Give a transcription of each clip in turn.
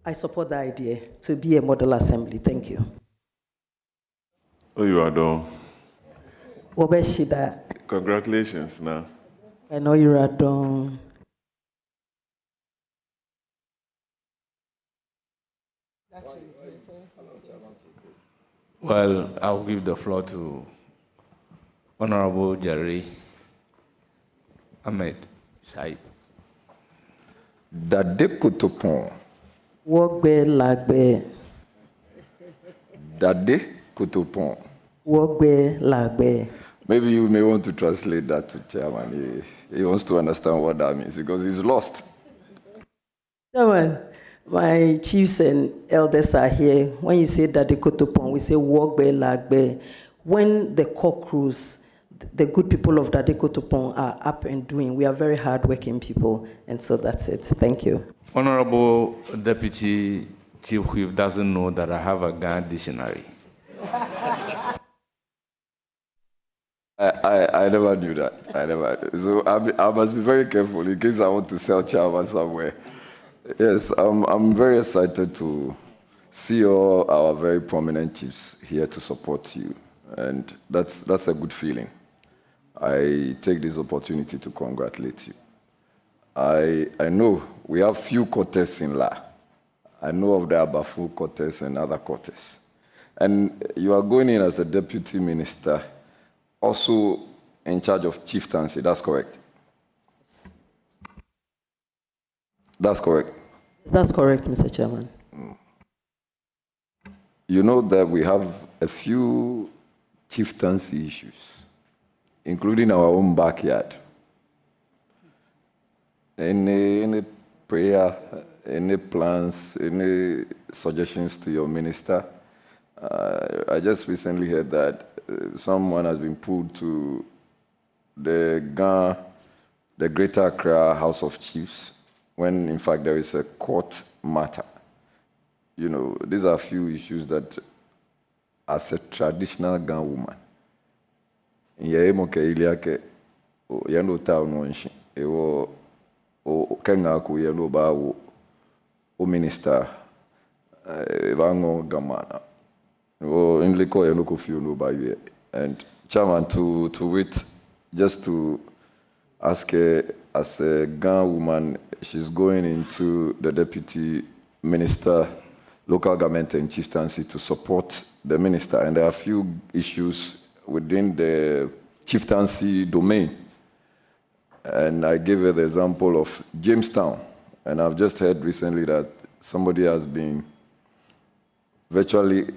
I support the idea to be a model assembly. Thank you. Oh, you are done. Obeshida. Congratulations now. I know you are done. Well, I'll give the floor to Honorable Jerry Ahmed Shaib. Dade Kotopon. Wogbe lagbe. Dade Kotopon. Wogbe lagbe. Maybe you may want to translate that to Chairman. He wants to understand what that means because he's lost. Chairman, my chiefs and elders are here. When you say Dade Kotopon, we say Wogbe lagbe. When the cock crews, the good people of Dade Kotopon are up and doing, we are very hardworking people, and so that's it. Thank you. Honorable Deputy Chief Whip doesn't know that I have a Ghana dictionary. I never knew that. I never. So I must be very careful in case I want to sell Chairman somewhere. Yes, I'm very excited to see all our very prominent chiefs here to support you, and that's a good feeling. I take this opportunity to congratulate you. I know we have few quarters in La. I know of the Abafu quarters and other quarters. And you are going in as a deputy minister, also in charge of chieftaincy, that's correct? That's correct? That's correct, Mr. Chairman. You know that we have a few chieftaincy issues, including our own backyard. Any prayer, any plans, any suggestions to your minister? I just recently heard that someone has been pulled to the Greater Accra House of Chiefs, when in fact there is a court matter. You know, these are a few issues that, as a traditional Ghana woman, minister, and Chairman, to wait, just to ask her, as a Ghana woman, she's going into the Deputy Minister, Local Government and Chieftaincy to support the minister, and there are a few issues within the chieftaincy domain. And I gave her the example of Jamestown, and I've just heard recently that somebody has been virtually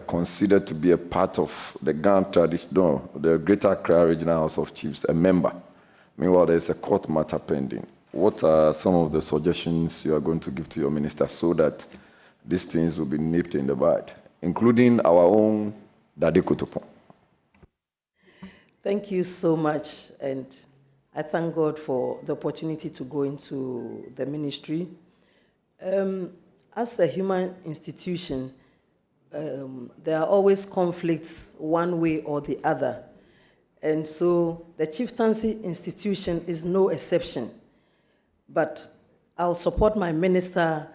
considered to be a part of the Ghana tradition, no, the Greater Accra Regional House of Chiefs, a member. Meanwhile, there's a court matter pending. What are some of the suggestions you are going to give to your minister so that these things will be nipped in the bud, including our own Dade Kotopon? Thank you so much, and I thank God for the opportunity to go into the ministry. As a human institution, there are always conflicts one way or the other. And so the chieftaincy institution is no exception. But I'll support my minister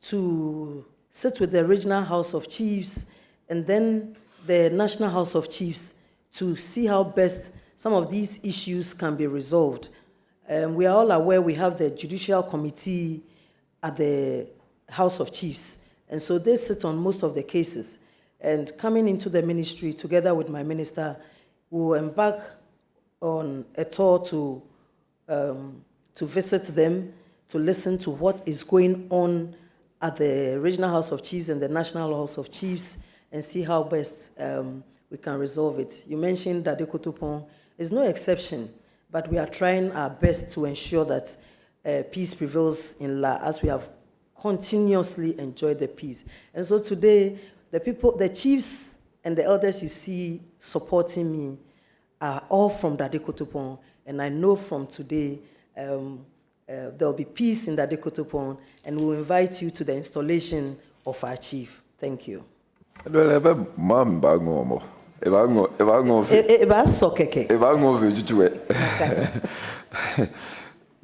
to sit with the Regional House of Chiefs and then the National House of Chiefs to see how best some of these issues can be resolved. We are all aware we have the Judicial Committee at the House of Chiefs, and so they sit on most of the cases. And coming into the ministry, together with my minister, we will embark on a tour to visit them, to listen to what is going on at the Regional House of Chiefs and the National House of Chiefs, and see how best we can resolve it. You mentioned that Dade Kotopon is no exception, but we are trying our best to ensure that peace prevails in La, as we have continuously enjoyed the peace. And so today, the people, the chiefs and the elders you see supporting me are all from Dade Kotopon, and I know from today there will be peace in Dade Kotopon, and we'll invite you to the installation of our chief. Thank you.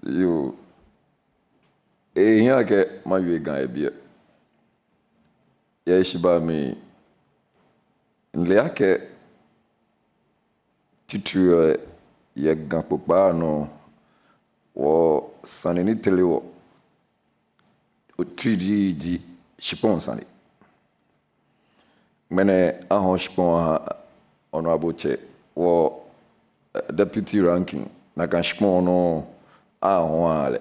You, here get my Ghana. Yeshibami Nleake Titu Yagampano or Sanini Teleo 3G Shipon Sani. Mene ahon shipon honorable chair or deputy ranking na kan shipon no ahon ale.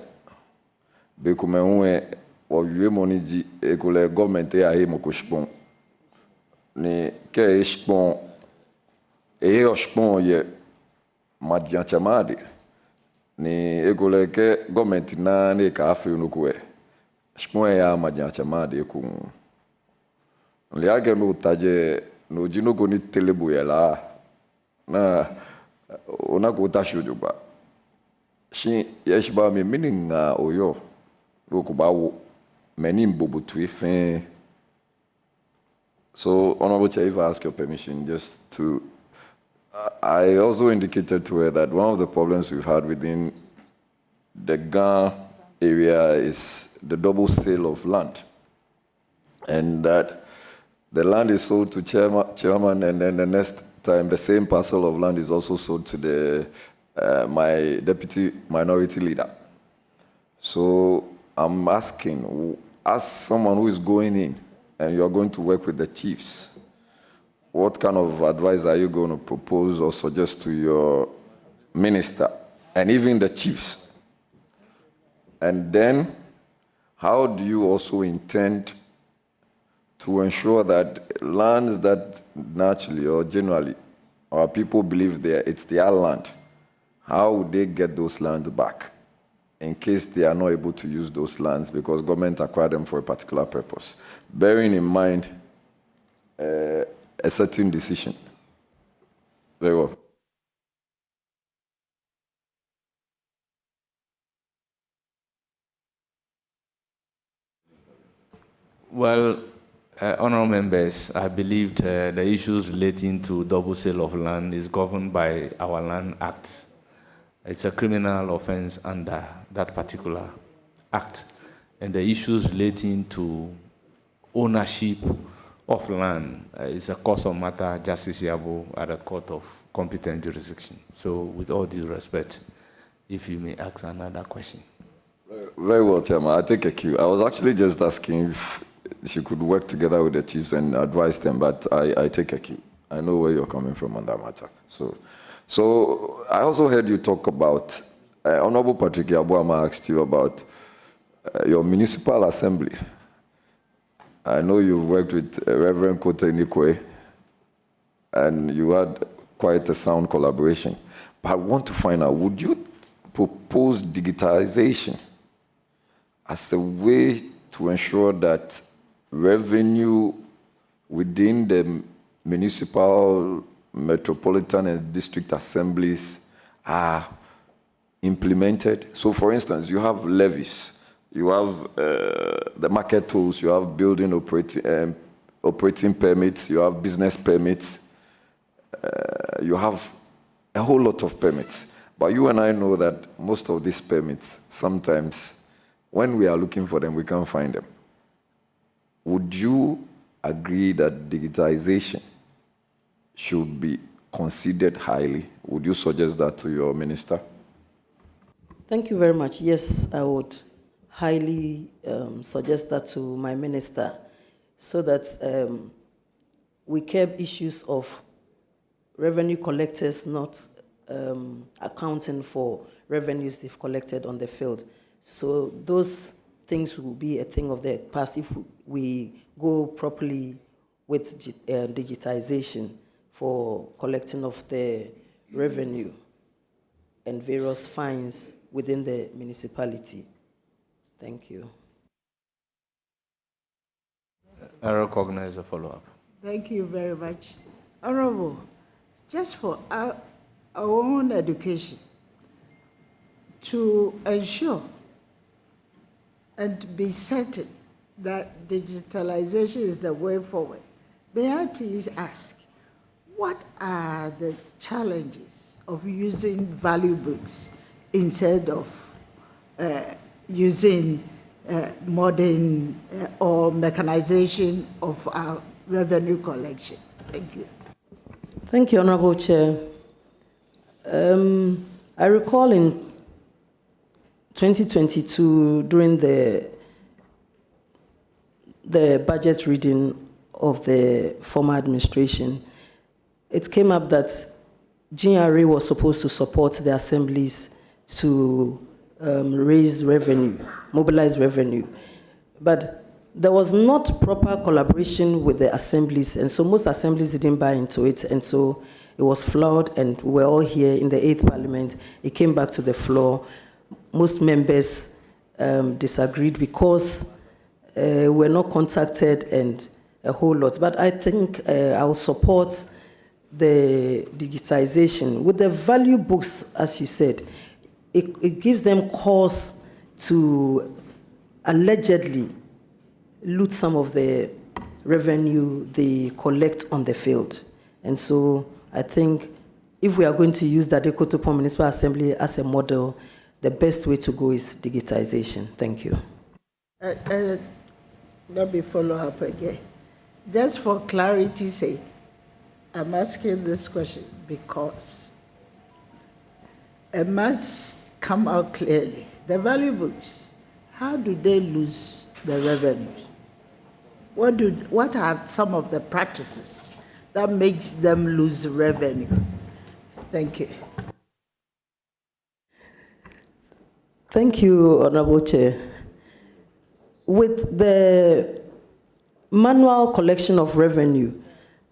Bekume unwe wa yue moniji ekole government ya he moko shipon. Ni ke shipon shipon ye madjan chamade. Ni ekole ke government na ne ka Afenyo-Markin. Shipon ya madjan chamade ku Liage no taje no jino ko ni telebu yela na ona ko ta shojuba shi yeshba me mininga oyo roku bawo many mbobutwe fin. So honorable chair, if I ask your permission just to I also indicated to her that one of the problems we've had within the Ghana area is the double sale of land, and that the land is sold to chairman, and then the next time the same parcel of land is also sold to the my deputy minority leader. So I'm asking, as someone who is going in and you are going to work with the chiefs, what kind of advice are you going to propose or suggest to your minister and even the chiefs? And then how do you also intend to ensure that lands that naturally or generally our people believe it's their land, how would they get those lands back in case they are not able to use those lands because government acquired them for a particular purpose, bearing in mind a certain decision? Very well. Well, honourable members, I believe the issues relating to double sale of land is governed by our Land Act. It's a criminal offence under that particular act. And the issues relating to ownership of land is a cause of matter justiciable at a court of competent jurisdiction. So with all due respect, if you may ask another question. Very well, Chairman. I take a cue. I was actually just asking if she could work together with the chiefs and advise them, but I take a cue. I know where you're coming from on that matter. So I also heard you talk about, Honorable Patrick Yabuama asked you about your municipal assembly. I know you've worked with Reverend Kote Nikwe, and you had quite a sound collaboration. But I want to find out, would you propose digitalization as a way to ensure that revenue within the municipal, metropolitan, and district assemblies are implemented? So, for instance, you have levies, you have the market tools, you have building operating permits, you have business permits, you have a whole lot of permits. But you and I know that most of these permits, sometimes, when we are looking for them, we can't find them. Would you agree that digitization should be considered highly? Would you suggest that to your minister? Thank you very much. Yes, I would highly suggest that to my minister so that we curb issues of revenue collectors not accounting for revenues they've collected on the field. So those things will be a thing of the past if we go properly with digitization for collecting of the revenue and various fines within the municipality. Thank you. I recognize a follow-up. Thank you very much. Honorable, just for our own education, to ensure and be certain that digitalization is the way forward, may I please ask, what are the challenges of using value books instead of using modern or mechanization of our revenue collection? Thank you. Thank you, Honorable Chair. I recall in 2022, during the budget reading of the former administration, it came up that GRA was supposed to support the assemblies to raise revenue, mobilize revenue. But there was not proper collaboration with the assemblies, and so most assemblies didn't buy into it, and so it was flawed, and we're all here in the 8th Parliament. It came back to the floor. Most members disagreed because we're not contacted and a whole lot. But I think I'll support the digitization. With the value books, as you said, it gives them cause to allegedly loot some of the revenue they collect on the field. And so I think if we are going to use the Adekotopo Municipal Assembly as a model, the best way to go is digitization. Thank you. Let me follow up again. Just for clarity's sake, I'm asking this question because it must come out clearly. The value books, how do they lose the revenue? What are some of the practices that makes them lose revenue? Thank you. Thank you, Honorable Chair. With the manual collection of revenue,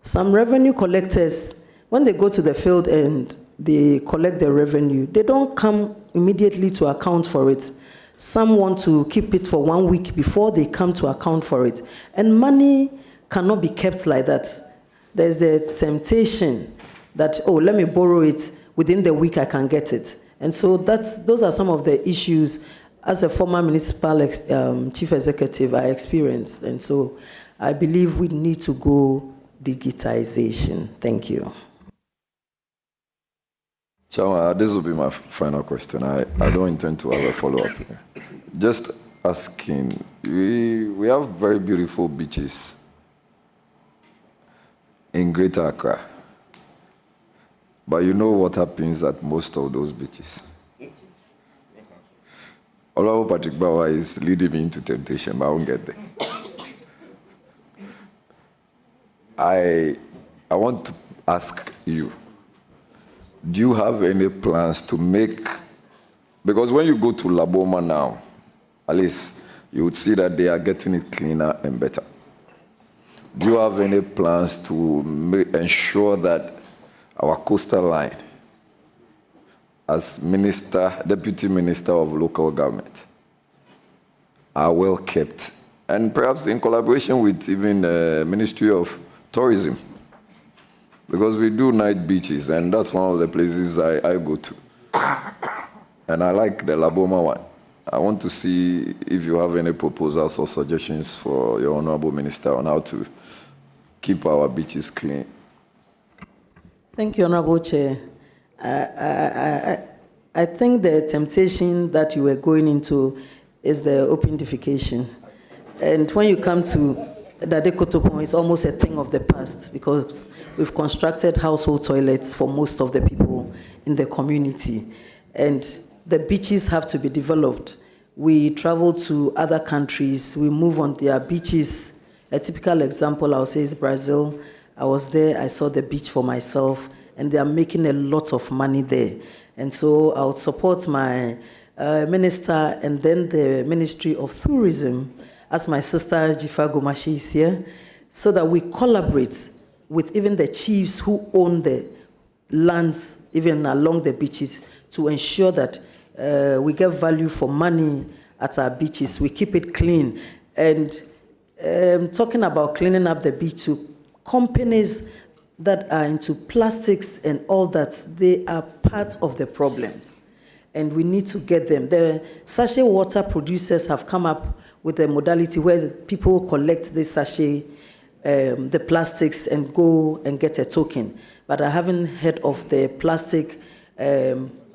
some revenue collectors, when they go to the field and they collect the revenue, they don't come immediately to account for it. Some want to keep it for 1 week before they come to account for it. And money cannot be kept like that. There's the temptation that, oh, let me borrow it, within the week I can get it. And so those are some of the issues as a former municipal chief executive I experienced. And so I believe we need to go digitization. Thank you. Chairman, this will be my final question. I don't intend to have a follow-up here. Just asking, we have very beautiful beaches in Greater Accra. But you know what happens at most of those beaches. Honorable Patrick Bawa is leading me into temptation, but I won't get there. I want to ask you, do you have any plans to make, because when you go to Laboma now, at least you would see that they are getting it cleaner and better. Do you have any plans to ensure that our coastal line, as Deputy Minister of Local Government, are well kept, and perhaps in collaboration with even the Ministry of Tourism? Because we do night beaches, and that's one of the places I go to. And I like the Laboma one. I want to see if you have any proposals or suggestions for your Honorable Minister on how to keep our beaches clean. Thank you, Honorable Chair. I think the temptation that you were going into is the open defecation. And when you come to the Adekotopo, it's almost a thing of the past because we've constructed household toilets for most of the people in the community. And the beaches have to be developed. We travel to other countries, we move on their beaches. A typical example I'll say is Brazil. I was there, I saw the beach for myself, and they are making a lot of money there. And so I would support my minister and then the Ministry of Tourism, as my sister Jifa Gomashi is here, so that we collaborate with even the chiefs who own the lands, even along the beaches, to ensure that we get value for money at our beaches. We keep it clean. And talking about cleaning up the beach, to companies that are into plastics and all that, they are part of the problems. And we need to get them. The sachet water producers have come up with a modality where people collect the sachet, the plastics, and go and get a token. But I haven't heard of the plastic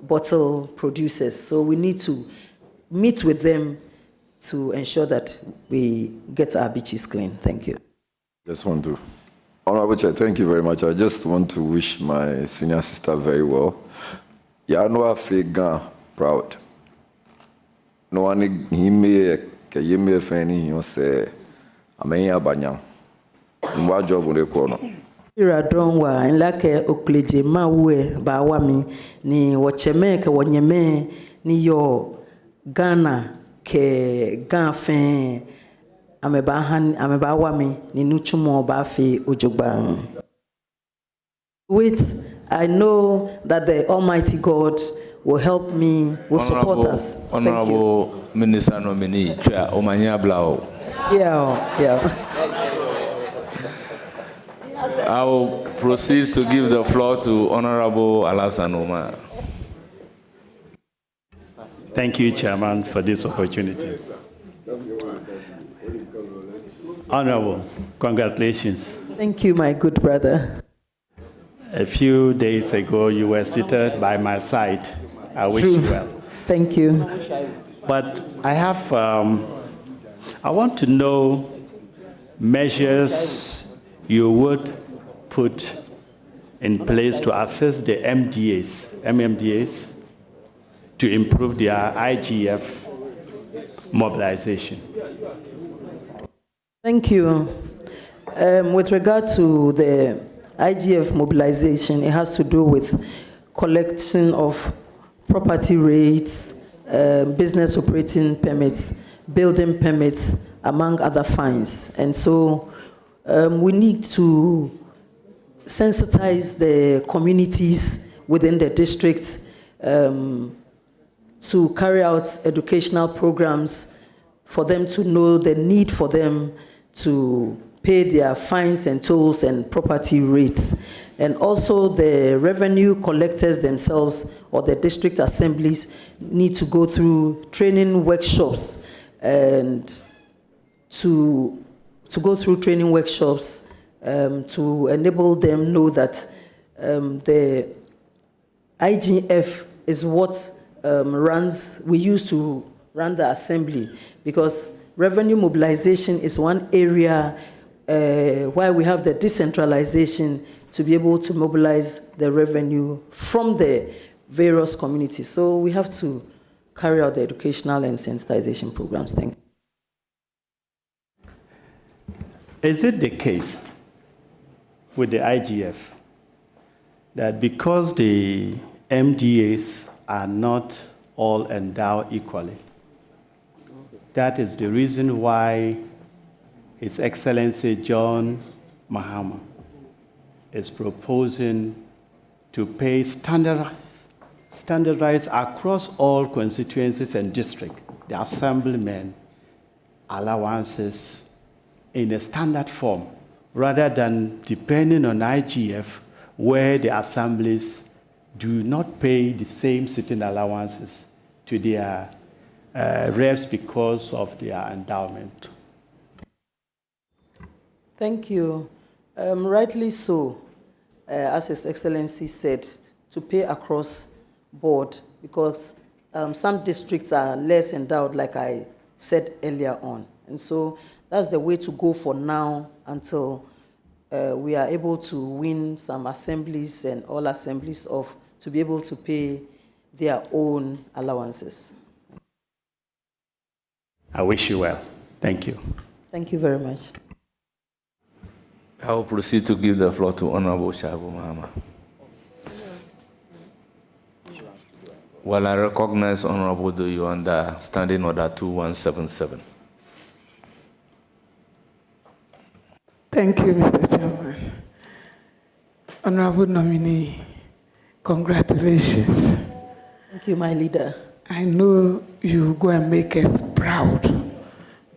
bottle producers. So we need to meet with them to ensure that we get our beaches clean. Thank you. Just want to, Honorable Chair, thank you very much. I just want to wish my senior sister very well. Ya no Afenyo proud. No one he may ke yeme fani he say amenya banyam. Mwa job on the corner. Iradonwa nlake okleje mawe ba wami ni wocheme ke wonyeme ni yo Ghana ke ganfen ameba wami ni nuchumo ba fe ojogban. Wait, I know that the Almighty God will help me, will support us. Honorable Minister nominee, Chair Omanya Blau. Yeah. I will proceed to give the floor to Honorable Alassane Omar. Thank you, Chairman, for this opportunity. Honorable, congratulations. Thank you, my good brother. A few days ago, you were seated by my side. I wish you well. Thank you. But I want to know measures you would put in place to assess the MMDAs, to improve their IGF mobilization. Thank you. With regard to the IGF mobilization, it has to do with collection of property rates, business operating permits, building permits, among other fines. And so we need to sensitize the communities within the districts to carry out educational programs for them to know the need for them to pay their fines and tolls and property rates. And also the revenue collectors themselves or the district assemblies need to go through training workshops and to go through training workshops to enable them know that the IGF is what we used to run the assembly, because revenue mobilization is one area where we have the decentralization to be able to mobilize the revenue from the various communities. So we have to carry out the educational and sensitization programs. Thank you. Is it the case with the IGF that because the MDAs are not all endowed equally, that is the reason why His Excellency John Mahama is proposing to pay standardized across all constituencies and districts, the assemblymen allowances in a standard form, rather than depending on IGF, where the assemblies do not pay the same sitting allowances to their reps because of their endowment. Thank you. Rightly so, as His Excellency said, to pay across board, because some districts are less endowed, like I said earlier on. And so that's the way to go for now until we are able to win some assemblies and all assemblies to be able to pay their own allowances. I wish you well. Thank you. Thank you very much. I will proceed to give the floor to Honorable Shabu Mahama. While I recognize Honorable Doyo under Standing Order 2177. Thank you, Mr. Chairman. Honorable nominee, congratulations. Thank you, my leader. I know you go and make us proud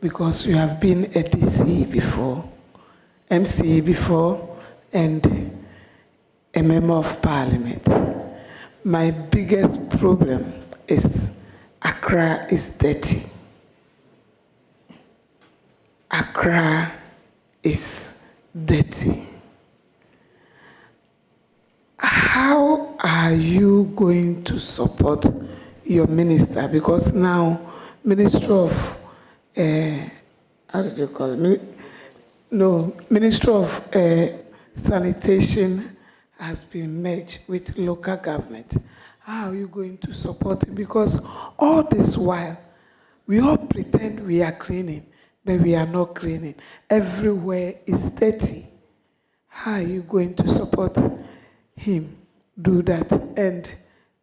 because you have been a DC before, MCA before, and a member of parliament. My biggest problem is Accra is dirty. Accra is dirty. How are you going to support your minister? Because now, Minister of how do they call it? No, Ministry of Sanitation has been merged with local government. How are you going to support it? Because all this while, we all pretend we are cleaning, but we are not cleaning. Everywhere is dirty. How are you going to support him do that? And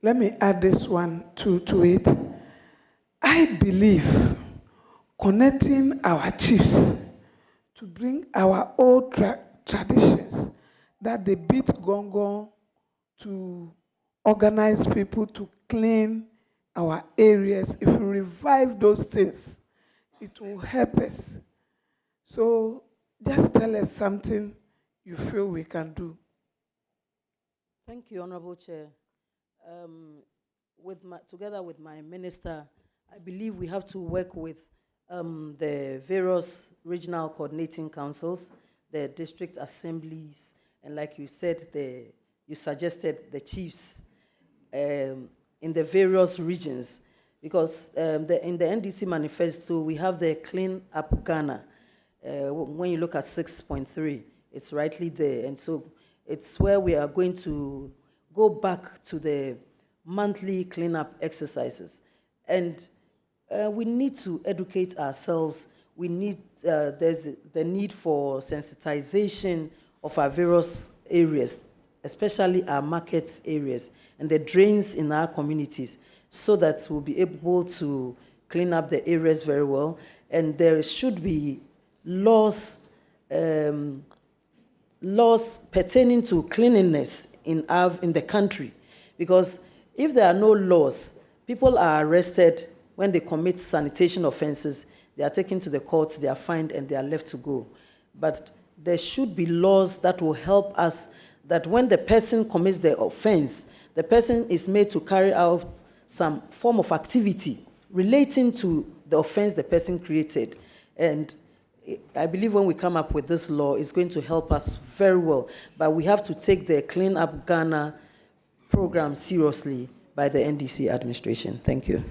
let me add this one to it. I believe connecting our chiefs to bring our old traditions, that they beat gong to organize people to clean our areas. If we revive those things, it will help us. So just tell us something you feel we can do. Thank you, Honorable Chair. Together with my minister, I believe we have to work with the various regional coordinating councils, the district assemblies, and like you said, you suggested the chiefs in the various regions, because in the NDC manifesto, we have the Clean Up Ghana. When you look at 6.3, it's rightly there. And so it's where we are going to go back to the monthly cleanup exercises. And we need to educate ourselves. We need, there's the need for sensitization of our various areas, especially our markets areas and the drains in our communities, so that we'll be able to clean up the areas very well. And there should be laws pertaining to cleanliness in the country. Because if there are no laws, people are arrested when they commit sanitation offenses, they are taken to the courts, they are fined, and they are left to go. But there should be laws that will help us, that when the person commits the offense, the person is made to carry out some form of activity relating to the offense the person created. And I believe when we come up with this law, it's going to help us very well. But we have to take the Clean Up Ghana program seriously by the NDC administration. Thank you.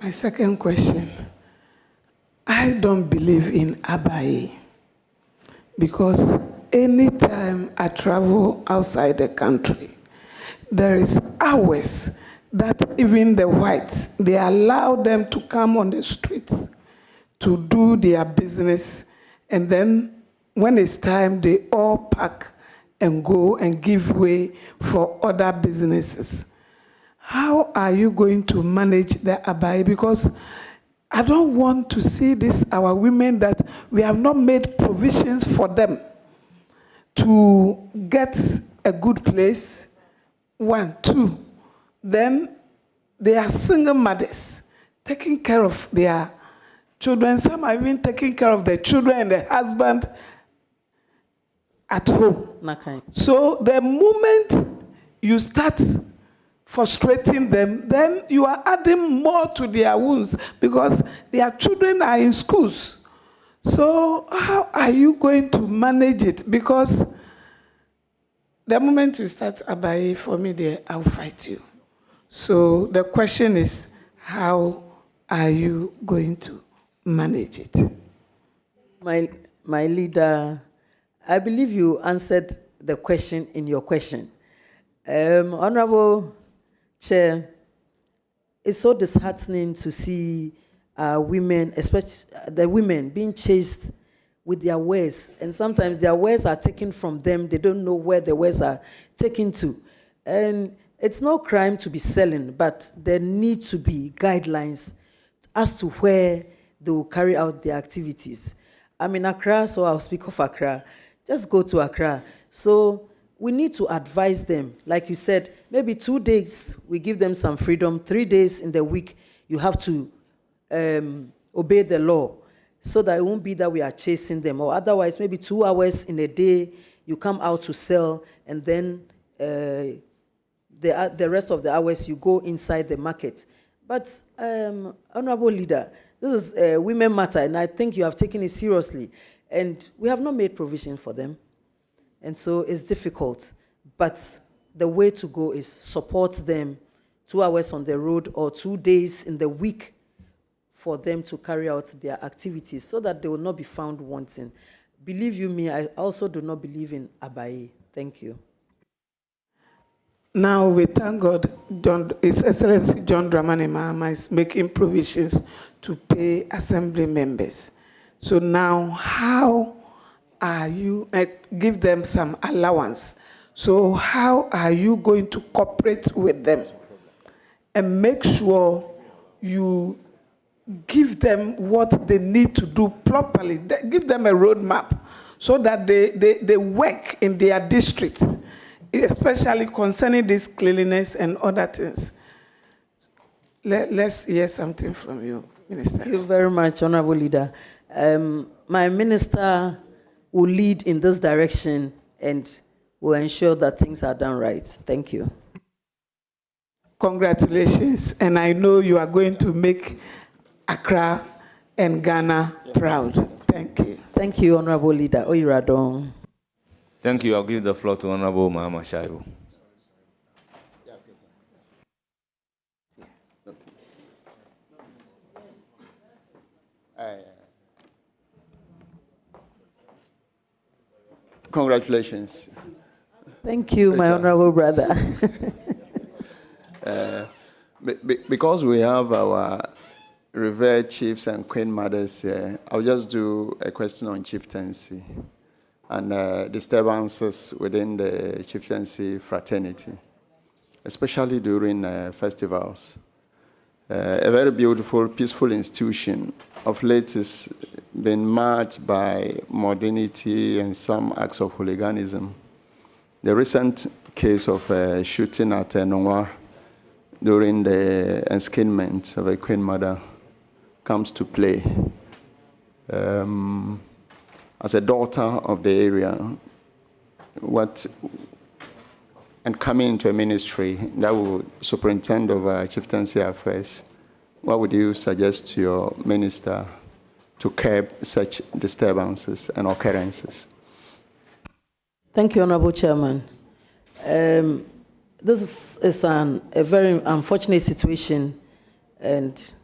My second question. I don't believe in Abaye, because anytime I travel outside the country, there is hours that even the whites, they allow them to come on the streets to do their business, and then when it's time, they all pack and go and give way for other businesses. How are you going to manage the Abaye? Because I don't want to see this, our women, that we have not made provisions for them to get a good place. 1, 2, then they are single mothers taking care of their children. Some are even taking care of their children and their husband at home. Okay. So the moment you start frustrating them, then you are adding more to their wounds, because their children are in schools. So how are you going to manage it? Because the moment you start Abaye, for me there, I'll fight you. So the question is, how are you going to manage it? My leader, I believe you answered the question in your question. Honorable Chair, it's so disheartening to see women, especially the women, being chased with their wares, and sometimes their wares are taken from them. They don't know where the wares are taken to. And it's no crime to be selling, but there need to be guidelines as to where they will carry out their activities. I'm in Accra, so I'll speak of Accra. Just go to Accra. So we need to advise them. Like you said, maybe 2 days, we give them some freedom. 3 days in the week, you have to obey the law, so that it won't be that we are chasing them. Or otherwise, maybe 2 hours in a day, you come out to sell, and then the rest of the hours, you go inside the market. But, Honorable Leader, this is a women matter, and I think you have taken it seriously. And we have not made provision for them. And so it's difficult. But the way to go is support them 2 hours on the road or 2 days in the week for them to carry out their activities so that they will not be found wanting. Believe you me, I also do not believe in abaye. Thank you. Now we thank God, His Excellency John Dramani Mahama is making provisions to pay assembly members. So now how are you, give them some allowance. So how are you going to cooperate with them and make sure you give them what they need to do properly? Give them a roadmap so that they work in their district, especially concerning this cleanliness and other things. Let's hear something from you, Minister. Thank you very much, Honorable Leader. My minister will lead in this direction and will ensure that things are done right. Thank you. Congratulations, and I know you are going to make Accra and Ghana proud. Thank you. Thank you, Honorable Leader. Oyiradon. Thank you. I'll give the floor to Honorable Mahama Shaibu. Congratulations. Thank you, my honorable brother. Because we have our revered chiefs and queen mothers here, I'll just do a question on chieftaincy and disturbances within the chieftaincy fraternity, especially during festivals. A very beautiful, peaceful institution of late has been marked by modernity and some acts of hooliganism. The recent case of shooting at Nongwa during the enskinment of a queen mother comes to play. As a daughter of the area, and coming into a ministry that will superintend over chieftaincy affairs, what would you suggest to your minister to curb such disturbances and occurrences? Thank you, Honorable Chairman. This is a very unfortunate situation, and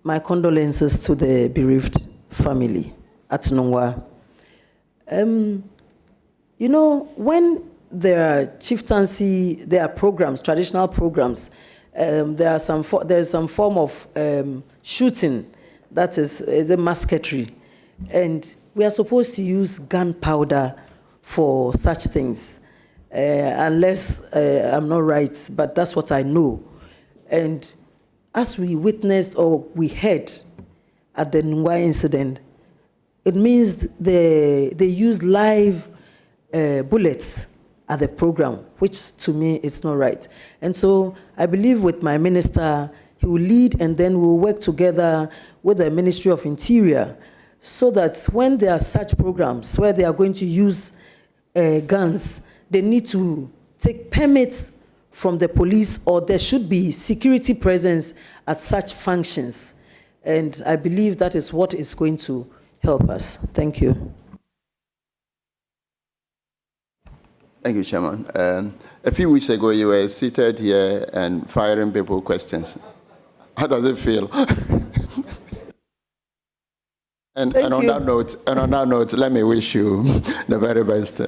my condolences to the bereaved family at Nongwa. You know, when there are chieftaincy, there are programs, traditional programs, there is some form of shooting that is a musketry, and we are supposed to use gunpowder for such things, unless I'm not right, but that's what I know. And as we witnessed or we heard at the Nongwa incident, it means they use live bullets at the program, which to me is not right. And so I believe with my minister, he will lead, and then we'll work together with the Ministry of Interior so that when there are such programs where they are going to use guns, they need to take permits from the police, or there should be security presence at such functions. And I believe that is what is going to help us. Thank you. Thank you, Chairman. A few weeks ago, you were seated here and firing people questions. How does it feel? and on that note, let me wish you the very best.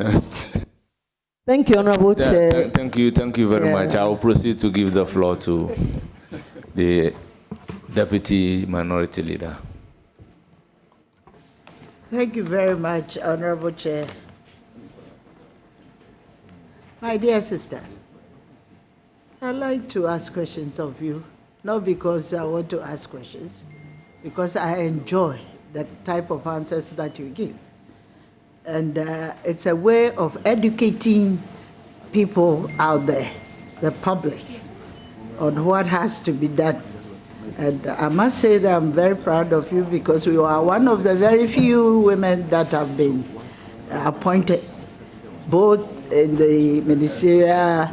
Thank you, Honorable Chair. Thank you very much. I will proceed to give the floor to the Deputy Minority Leader. Thank you very much, Honorable Chair. My dear sister, I'd like to ask questions of you, not because I want to ask questions, because I enjoy the type of answers that you give. And it's a way of educating people out there, the public, on what has to be done. And I must say that I'm very proud of you, because you are one of the very few women that have been appointed, both in the ministerial,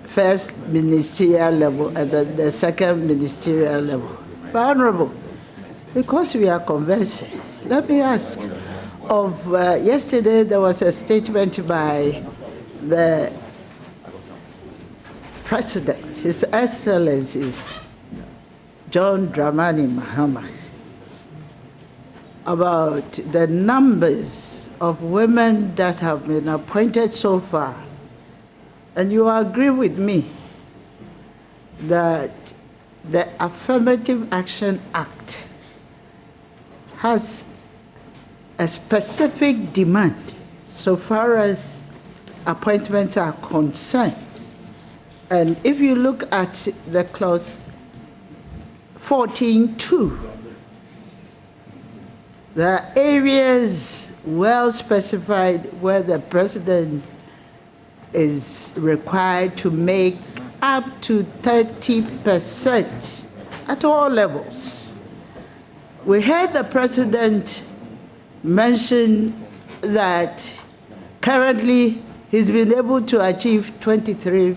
first ministerial level and the second ministerial level. But Honorable, because we are conversing, let me ask, yesterday there was a statement by the President, His Excellency John Dramani Mahama, about the numbers of women that have been appointed so far. And you agree with me that the Affirmative Action Act has a specific demand so far as appointments are concerned. And if you look at the clause 14.2, there are areas well specified where the president is required to make up to 30% at all levels. We heard the president mention that currently he's been able to achieve 23%.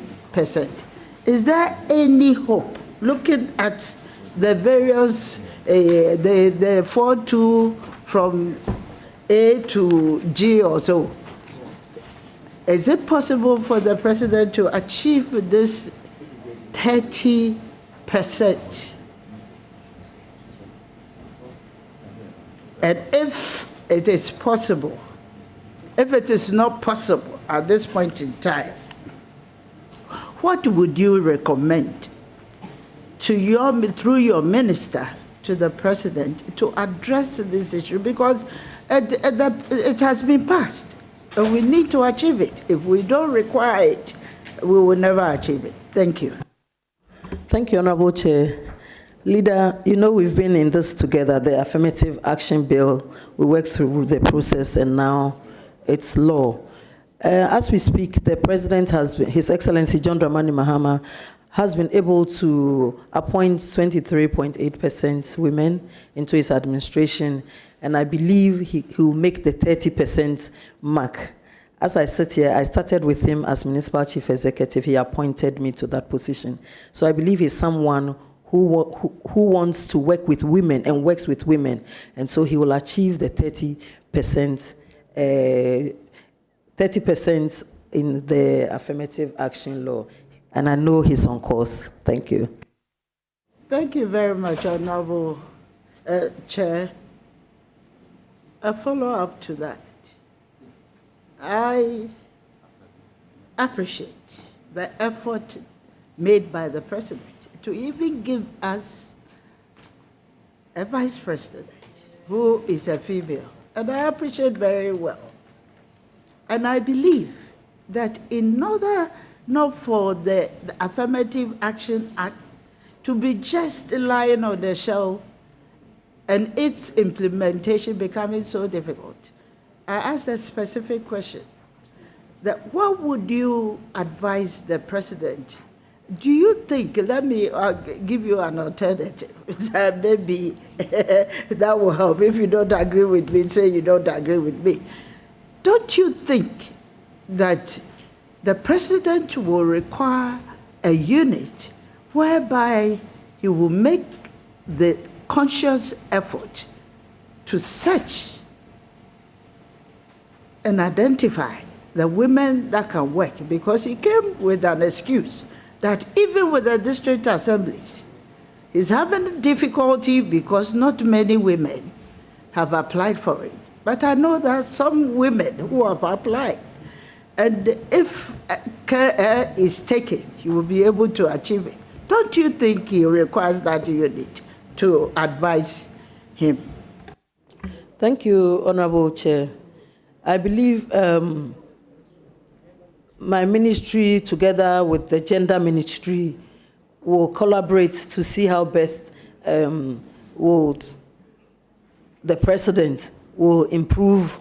Is there any hope, looking at the various, the 4-2 from A to G or so, is it possible for the president to achieve this 30%? And if it is possible, if it is not possible at this point in time, what would you recommend to through your minister to the president to address this issue? Because it has been passed, and we need to achieve it. If we don't require it, we will never achieve it. Thank you. Thank you, Honorable Chair. Leader, you know we've been in this together, the Affirmative Action Bill. We worked through the process, and now it's law. As we speak, the President has been, His Excellency John Dramani Mahama, has been able to appoint 23.8% women into his administration, and I believe he will make the 30% mark. As I sit here, I started with him as Municipal Chief Executive. He appointed me to that position. So I believe he's someone who wants to work with women and works with women, and so he will achieve the 30%, 30% in the affirmative action law. And I know he's on course. Thank you. Thank you very much, Honorable Chair. A follow-up to that. I appreciate the effort made by the President to even give us a Vice President who is a female. And I appreciate very well. And I believe that in order not for the Affirmative Action Act to be just lying on the shelf and its implementation becoming so difficult, I asked a specific question, that what would you advise the President? Do you think, let me give you an alternative, maybe that will help. If you don't agree with me, say you don't agree with me. Don't you think that the President will require a unit whereby he will make the conscious effort to search and identify the women that can work? Because he came with an excuse that even with the district assemblies, he's having difficulty because not many women have applied for it. But I know that some women who have applied, and if care is taken, you will be able to achieve it. Don't you think he requires that unit to advise him? Thank you, Honorable Chair. I believe my ministry, together with the gender ministry, will collaborate to see how best would the President will improve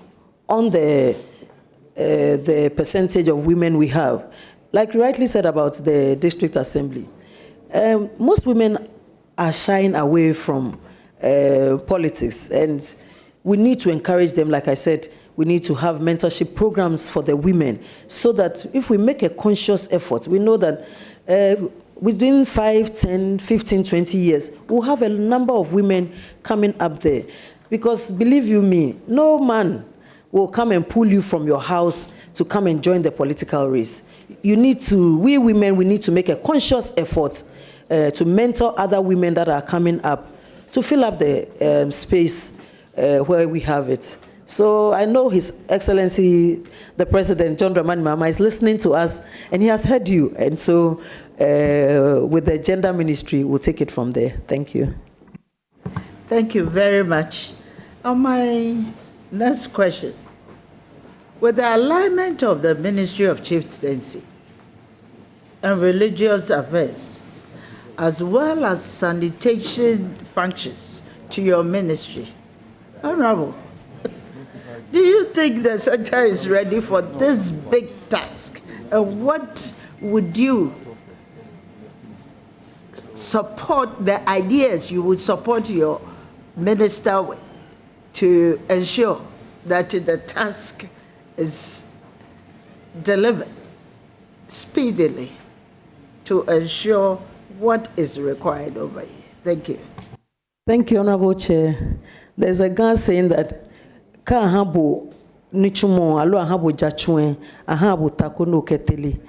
on the percentage of women we have. Like you rightly said about the district assembly, most women are shying away from politics, and we need to encourage them. Like I said, we need to have mentorship programs for the women, so that if we make a conscious effort, we know that within 5, 10, 15, 20 years, we'll have a number of women coming up there. Because believe you me, no man will come and pull you from your house to come and join the political race. we women, we need to make a conscious effort to mentor other women that are coming up to fill up the space where we have it. So I know His Excellency, the President, John Dramani Mahama, is listening to us, and he has heard you. And so with the Gender Ministry, we'll take it from there. Thank you. Thank you very much. On my next question, with the alignment of the Ministry of Chieftaincy and Religious Affairs, as well as sanitation functions to your ministry, Honorable, do you think the center is ready for this big task? And what would you support, the ideas you would support your minister with to ensure that the task is delivered speedily to ensure what is required over here? Thank you. Thank you, Honorable Chair. There's a guy saying that ka habo nichumo alo habo jachwe ahabo takono keteli.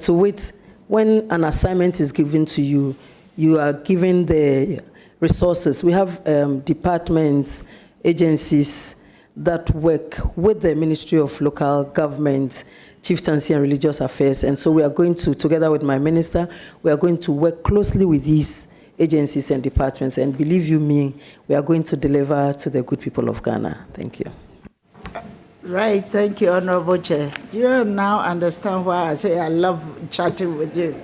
To wait, when an assignment is given to you, you are given the resources. We have departments, agencies that work with the Ministry of Local Government, Chieftaincy and Religious Affairs. And so we are going to, together with my minister, we are going to work closely with these agencies and departments. And believe you me, we are going to deliver to the good people of Ghana. Thank you. Right, thank you, Honorable Chair. Do you now understand why I say I love chatting with you?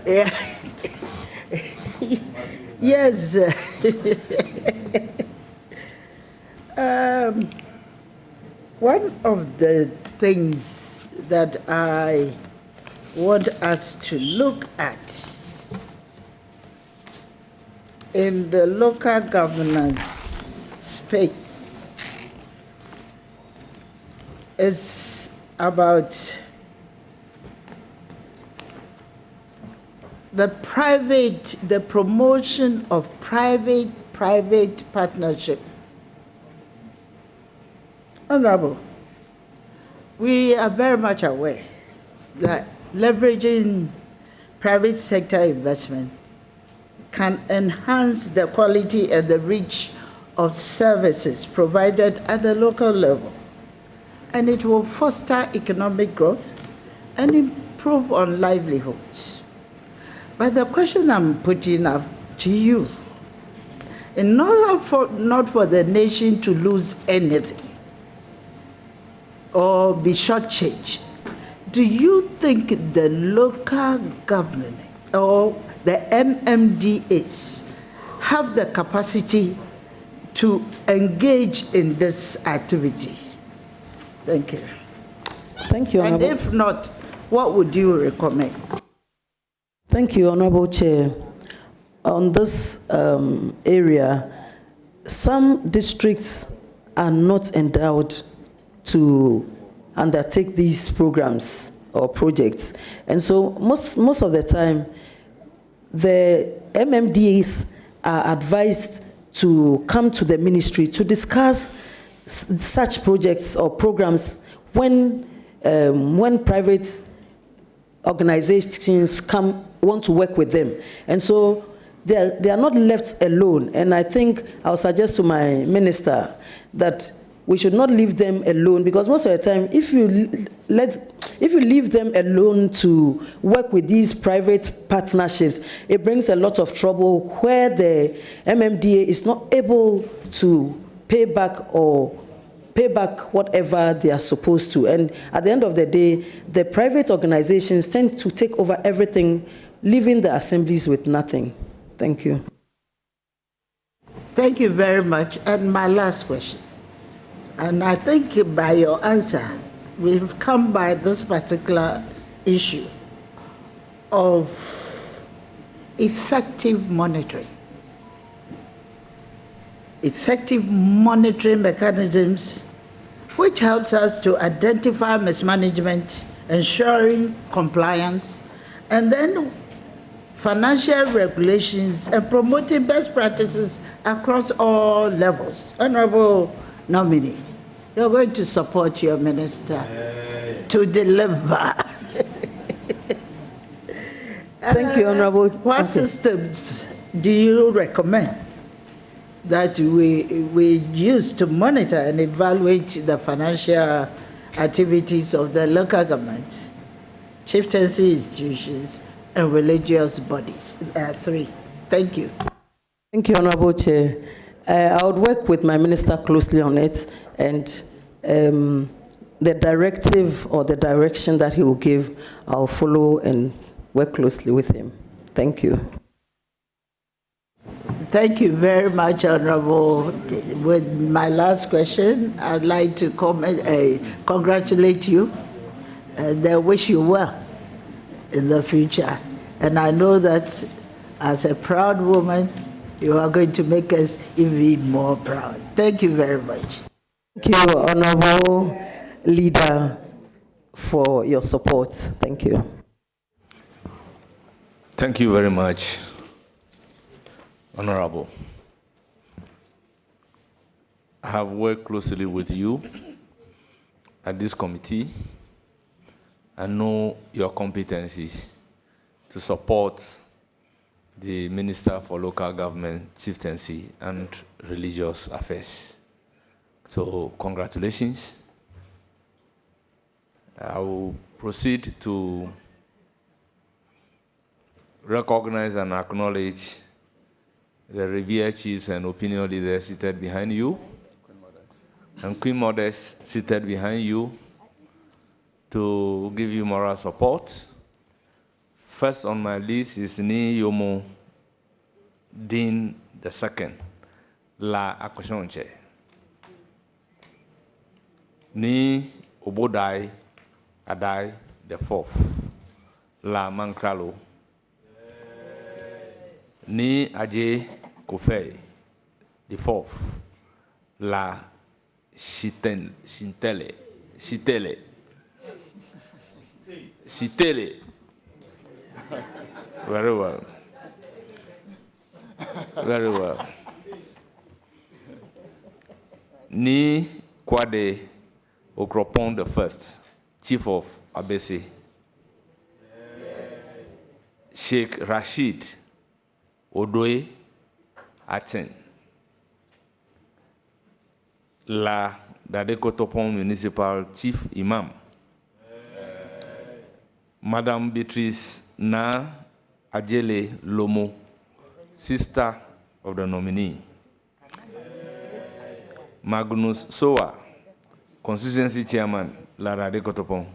Yeah. Yes. One of the things that I want us to look at in the local governance space is about the promotion of private partnership. Honorable, we are very much aware that leveraging private sector investment can enhance the quality and the reach of services provided at the local level, and it will foster economic growth and improve on livelihoods. But the question I'm putting up to you, in order not for the nation to lose anything or be shortchanged, do you think the local government or the MMDAs have the capacity to engage in this activity? Thank you. Thank you, Honorable. And if not, what would you recommend? Thank you, Honorable Chair. On this area, some districts are not endowed to undertake these programs or projects. And so most of the time, the MMDAs are advised to come to the ministry to discuss such projects or programs when private organizations want to work with them. And so they are not left alone. And I think I'll suggest to my minister that we should not leave them alone, because most of the time, if you leave them alone to work with these private partnerships, it brings a lot of trouble where the MMDA is not able to pay back whatever they are supposed to. And at the end of the day, the private organizations tend to take over everything, leaving the assemblies with nothing. Thank you. Thank you very much. And my last question. And I think by your answer, we've come by this particular issue of effective monitoring. Effective monitoring mechanisms, which helps us to identify mismanagement, ensuring compliance, and then financial regulations and promoting best practices across all levels. Honorable nominee, you're going to support your minister to deliver. Thank you, Honorable. What systems do you recommend that we use to monitor and evaluate the financial activities of the local governments, chieftaincy institutions, and religious bodies? 3. Thank you. Thank you, Honorable Chair. I would work with my minister closely on it, and the directive or the direction that he will give, I'll follow and work closely with him. Thank you. Thank you very much, Honorable. With my last question, I'd like to congratulate you and wish you well in the future. And I know that as a proud woman, you are going to make us even more proud. Thank you very much. Thank you, Honorable Leader, for your support. Thank you. Thank you very much, Honorable. I have worked closely with you at this committee. I know your competencies to support the Minister for Local Government, Chieftaincy, and Religious Affairs. So, congratulations. I will proceed to recognize and acknowledge the revered chiefs and opinion leaders seated behind you, and Queen Mothers seated behind you to give you moral support. First on my list is Ni Yomo Din II, La Akoshonche. Ni Obodai Adai IV, La Mankralo. Ni Aje Kofei IV, La Shitele. Very well. Very well. Ni Kwade Okropon I, Chief of Abese. Sheikh Rashid Odoe Aten. La Dadekotopon Municipal Chief Imam. Madam Beatrice Naa Odoley Lomo, sister of the nominee. Magnus Sowah, constituency chairman, Lara de Kotopon.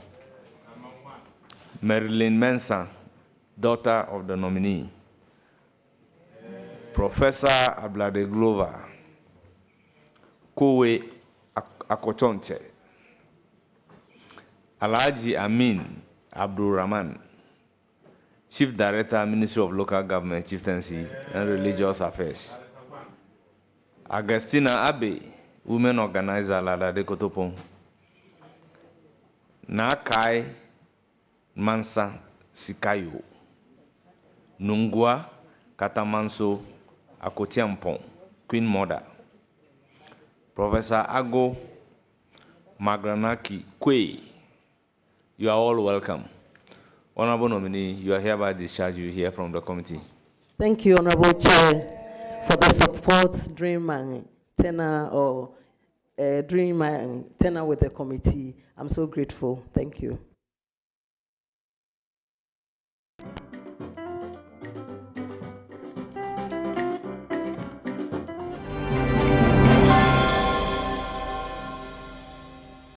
Marilyn Mensah, daughter of the nominee. Professor Ablade Glover, Kowe Akochonche. Alhaji Amin Abdul Rahman, Chief Director, Ministry of Local Government, Chieftaincy, and Religious Affairs. Agustina Abe, Women Organizer, Lada de Kotopon. Nakai Mansa Sikayo. Nungwa Katamanso Akotiampon, Queen Mother. Professor Ago Magranaki Kwe. You are all welcome. Honorable nominee, you are hereby discharged. You hear from the committee. Thank you, Honorable Chair, for the support during my tenure with the committee. I'm so grateful. Thank you.